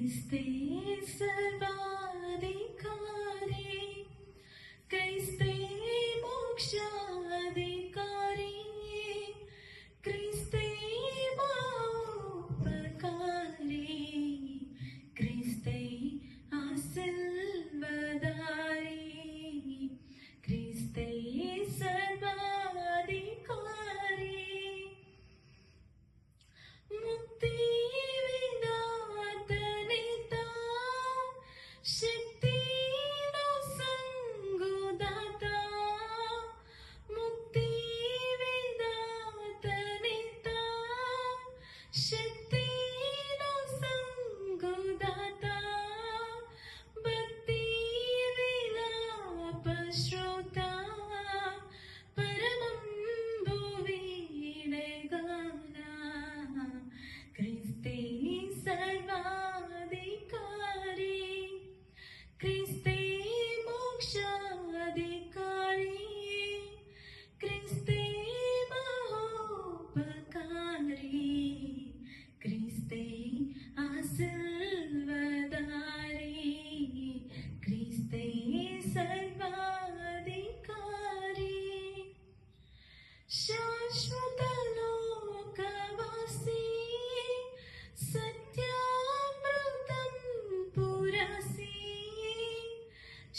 क्रिस्ते सर्वाधिकारी, क्रिस्ते मोक्षाधिकारी, क्रिस्ते महोपकारी, क्रिस्ते आशीर्वादारी, क्रिस्ते सर्वाधिकारी, मुक्ति क्रिस्ते सर्वाधिकारी, क्रिस्ते मोक्षाधिकारी, क्रिस्ते महोपकारी, क्रिस्ते आशीर्वादारी, क्रिस्ते सर्वाधिकारी, शाश्वत लोकवासी, सत्यामृतं पुरसी,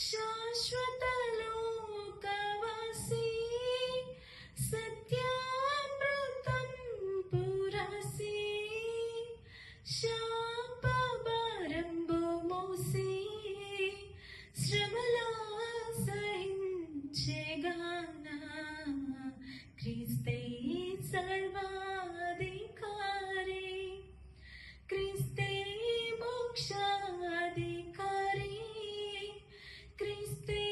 शाश्वत लोकवासी, सत्यामृतं पुरसी, शापभारंबु मोसी, श्रमला सहिंचेगाना, क्रिस्ते सर्वाधिकारी, क्रिस्ते मोक्षाधिकारी, क्रिस्ते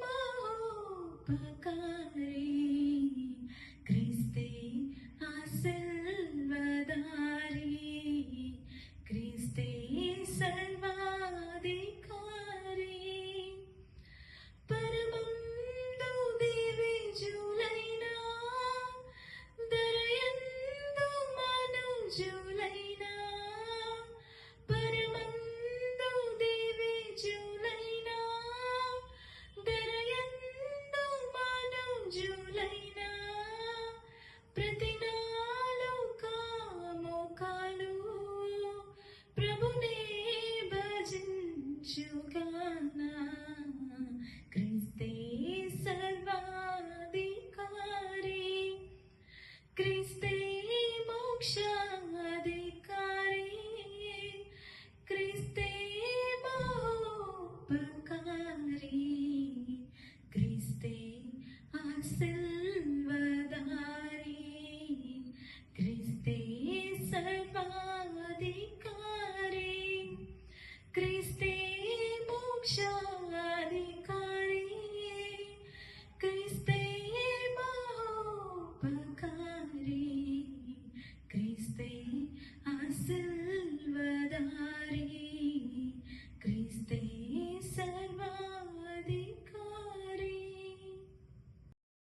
महोपकारी, क्रिस्ते आशीर्वादारी, क्रिस्ते सर्वाधिकारी, परमंदु दिव्यजूलैना, दरयंदु मनुजुलैना, परमंदु दिव्యజూలైనా, దరయందు మనుజులైనా, ప్రతి నాలుకాలు ప్రభునే భజించుగానా, క్రిస్తే సర్వాధికారి, క్రిస్తే मोक्षाधिकारी, क्रिस्ते महोपकारी, क्रिस्ते आशीर्वादारी, क्रिस्ते सर्वाधिकारी, क्रिस्ते मोक्षाधिकारी, क्रिस्ते महोपकारी, क्रिस्ते